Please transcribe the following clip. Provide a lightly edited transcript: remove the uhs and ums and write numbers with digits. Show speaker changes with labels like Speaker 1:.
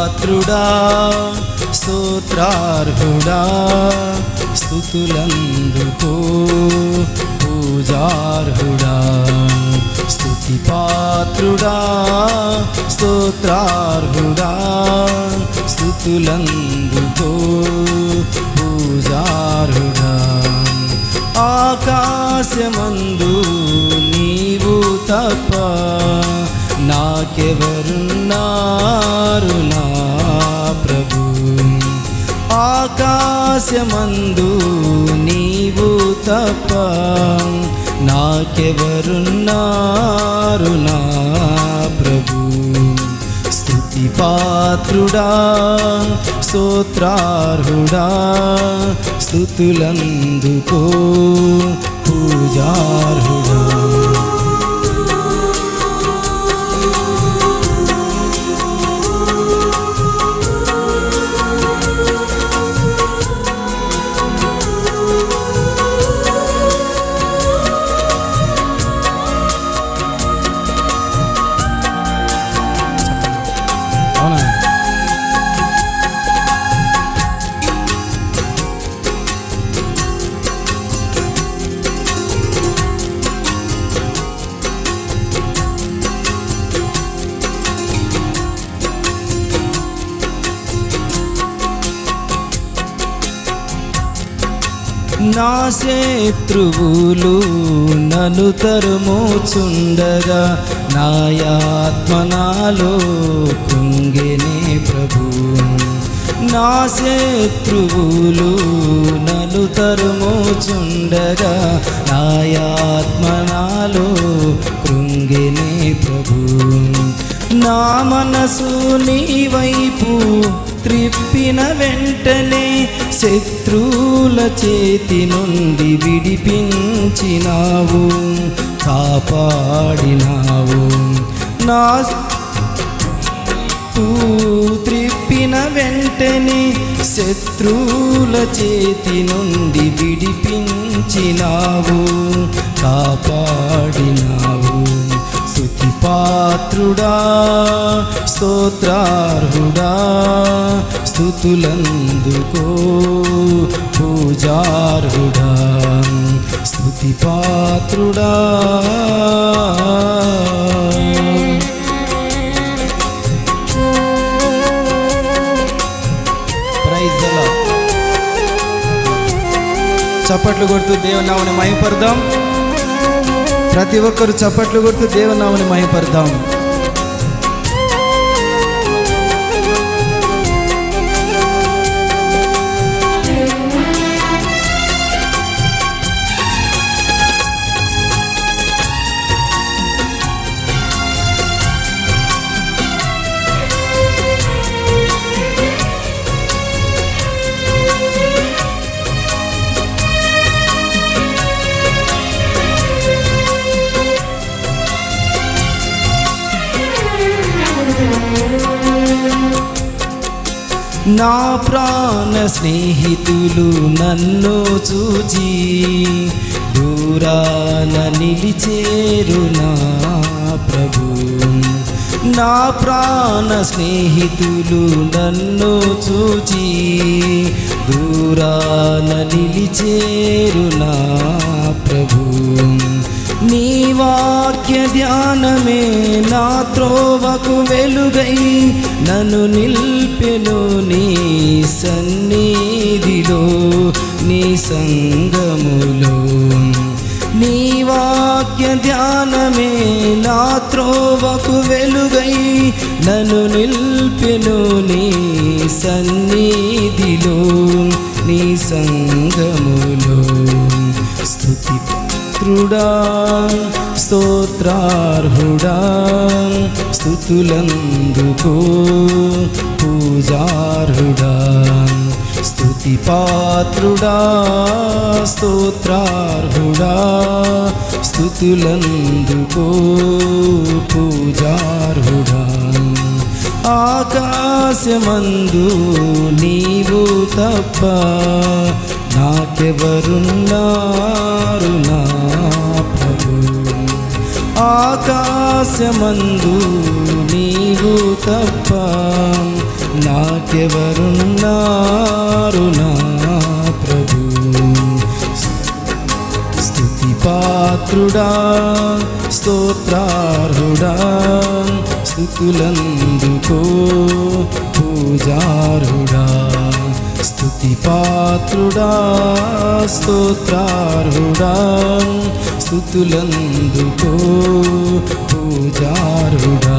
Speaker 1: పాత్రుడా స్తోత్రార్హుడా స్తుతులందుకో పూజార్హుడా స్తుతి పాత్రుడా స్తోత్రార్హుడా స్తుతులందుకో పూజార్హుడా ఆకాశమందు నీవు తప్ప నాకెవరున్నారు నా ప్రభు ఆకాశమందు నీవు తప్ప నాకెవరున్నారు నా ప్రభు స్తుతి పాత్రుడా స్తోత్రార్హుడా స్తుతులందుకో పూజార్హుడా నా శత్రువులు నన్ను తరుముచుండగా నాయాత్మ నాలో కృంగెనే ప్రభు నా శత్రువులు నన్ను తరుముచుండగా నాయాత్మ నాలో కృంగెనే ప్రభు నా మనసు నీ వైపు త్రిప్పిన వెంటనే శత్రువుల చేతి నుండి విడిపించినావు కాపాడినావు నా త్రిప్పిన వెంటనే శత్రువుల చేతి నుండి విడిపించినావు కాపాడినావు స్తుతి పాత్రుడా స్తోత్రార్హుడా స్తుతులందుకో పూజార్హుడా స్తుతి పాత్రుడా ప్రైజ్ ది లార్డ్. చప్పట్లు కొడుతూ దేవుని నామమును మహిమపడదాం. ప్రతి ఒక్కరు చప్పట్లు కొడుతూ దేవుని నామమును మహిమపడదాం. నా ప్రాణ స్నేహితులు నన్ను చూచి దూరాన నిలిచేరు నా ప్రభు నా ప్రాణ స్నేహితులు నన్ను చూచి దూరాన నిలిచేరు నా ప్రభు నీ వాక్య ధ్యానమే నా త్రోవకు వెలుగై నన్ను నిల్పెను నీ సన్నిధిలో నీ సంగములో నీ వాక్య ధ్యానమే నా త్రోవకు వెలుగై నన్ను నిల్పెను నీ సన్నిధిలో నీ సంగములో స్తుతి పాత్రుడా స్తోత్రార్హుడా స్తుతులందుకో పూజార్హుడా స్తుతి పాత్రుడా స్తోత్రార్హుడా స్తుతులందుకో పూజార్హుడా ఆకాశమందు నీవు తప్ప నాకెవరున్నారు నా ప్రభు ఆకాశమందు నీవు తప్ప నాకెవరున్నారు నా ప్రభు. స్తుతి పాత్రుడా స్తోత్రార్హుడా స్తుతులందుకో పూజార్హుడా. స్తుతి పాత్రుడా స్తోత్రార్హుడా స్తుతులందుకో పూజార్హుడా.